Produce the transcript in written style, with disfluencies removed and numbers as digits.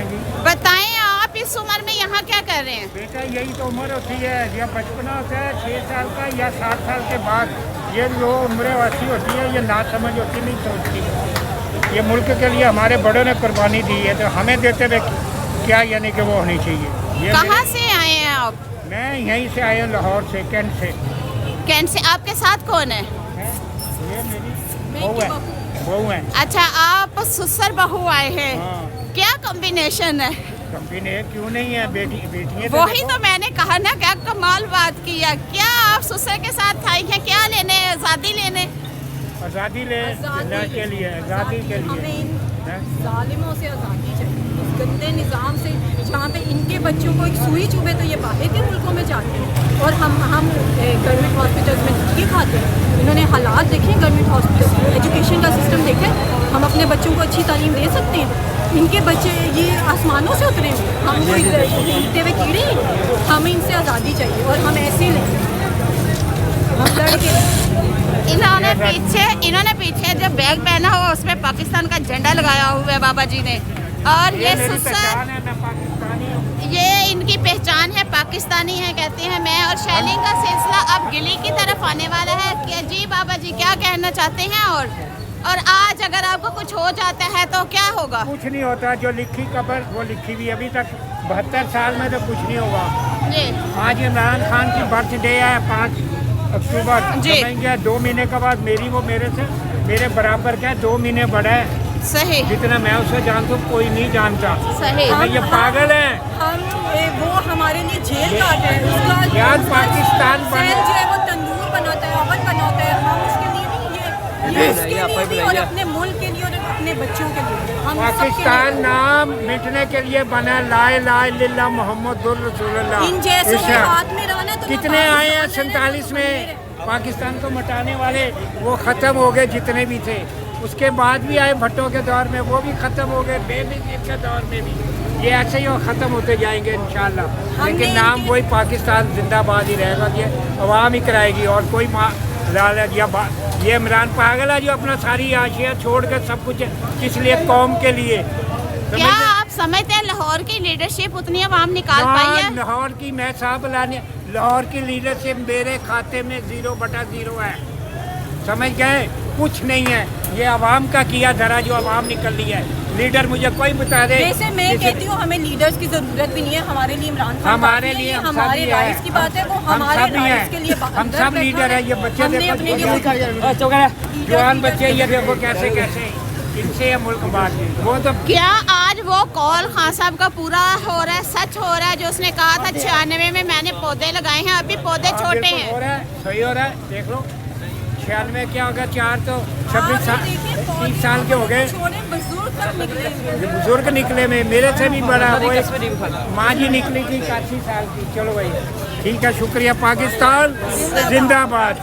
पूछेंगी। बताएं आप इस उम्र में यहाँ क्या कर रहे हैं? बेटा यही तो उम्र होती है, या बचपना होता है 6 साल का या 7 साल के बाद, ये जो उम्र वासी होती है ये ना समझ होती नहीं सोचती। ये मुल्क के लिए हमारे बड़ों ने कुर्बानी दी है, तो हमें देते हुए क्या यानी कि वो होनी चाहिए। ये कहाँ से आए हैं आप? मैं यहीं से आया हूँ, लाहौर से, कैंट से। कैंट से। आपके साथ कौन है? ये मेरी बहू है। अच्छा, आप ससुर बहू आए हैं। हाँ। क्या कॉम्बिनेशन है? कंपनी क्यों नहीं है, बेटी वही तो मैंने कहा ना, क्या कमाल बात किया। क्या आप ससुर के साथ आई हैं? क्या लेने? आज़ादी लेने? आज़ादी लेने के लिए, आज़ादी के लिए। हमें इन जालिमों से आज़ादी चाहिए, इस गंदे निज़ाम से, जहाँ पे इनके बच्चों को एक सुई चुभे तो ये बाहर के मुल्कों में जाते हैं और हम गवर्नमेंट हॉस्पिटल्स में धक्के खाते हैं। इन्होंने हालात देखे गवर्नमेंट हॉस्पिटल, एजुकेशन का सिस्टम देखे। हम अपने बच्चों को अच्छी तालीम दे सकते हैं? इनके बच्चे ये आसमानों से उतरे हैं, हम वो उड़ते हुए कीड़े हैं। हमें इनसे आज़ादी चाहिए और हम ऐसे ही लेंगे, हम लड़के। इन्होंने पीछे जो बैग पहना हुआ उसमें पाकिस्तान का झंडा लगाया हुआ है बाबा जी ने। और ये ससुर, ये इनकी पहचान है, पाकिस्तानी है कहते हैं। मैं और शैलिंग का सिलसिला अब गिली की तरफ आने वाला है कि जी बाबा जी क्या कहना चाहते हैं। और आज अगर आपको कुछ हो जाता है तो क्या होगा? कुछ नहीं होता, जो लिखी खबर वो लिखी हुई। अभी तक 72 साल में तो कुछ नहीं होगा जी। आज इमरान खान की बर्थडे है 5 अक्टूबर। समझेंगे 2 महीने के बाद वो मेरे बराबर का 2 महीने बड़ा है। सही। जितना मैं उसे जानता हूँ कोई नहीं जानता। सही। ये पागल है। हम वो हमारे लिए जेल काट है, उसका यार पाकिस्तान जो है वो तंदूर बनाता है, ओवन बनाता है। हम उसके लिए नहीं, ये उसके लिए भी और अपने मुल्क के लिए और अपने बच्चों के लिए। हम पाकिस्तान नाम मिटने के लिए बना, ला इलाहा इल्लल्लाह मुहम्मदुर रसूलुल्लाह। इन जैसों के हाथ में रहना तो कितने आए हैं 47 में पाकिस्तान को मिटाने वाले, वो ख़त्म हो गए जितने भी थे। उसके बाद भी आए भट्टो के दौर में, वो भी ख़त्म हो गए। बेनज़ीर के दौर में भी ये ऐसे ही ख़त्म होते जाएंगे इंशाल्लाह। लेकिन नाम वही पाकिस्तान जिंदाबाद ही रहेगा। ये अवाम ही कराएगी और कोई लालच या ये इमरान पागल है जो अपना सारी आशिया छोड़ कर सब कुछ किस लिए, कौम के लिए। क्या आप समझते हैं लाहौर की लीडरशिप उतनी अवाम निकाल पाई है? लाहौर की मैं साहब लाने, लाहौर की लीडरशिप मेरे खाते में 0/0 है। समझ गए? कुछ नहीं है, ये अवाम का किया धरा जो अवाम निकल रही है। लीडर मुझे कोई बता दे। जैसे मैं कहती हूँ हमें लीडर्स की जरूरत भी नहीं है। हमारे लिए इमरान खान, हमारे लिए हमारे राइट्स की बात है, वो हमारे राइट्स के लिए हम सब लीडर है। ये बच्चे जवान बच्चे, ये देखो कैसे इनसे मुल्क बात है। वो तो क्या आज वो कॉल खान साहब का पूरा हो रहा है, सच हो रहा है जो उसने कहा था 96 में मैंने पौधे लगाए हैं, अभी पौधे छोटे हैं। हो रहा है, सही हो रहा है। देख लो 96 क्या होगा, 4 तो 26 साल 30 साल के हो गए। बुजुर्ग निकले में मेरे से भी बड़ा वो माँ जी निकली थी 81 साल की। चलो भाई ठीक है, शुक्रिया। पाकिस्तान जिंदाबाद।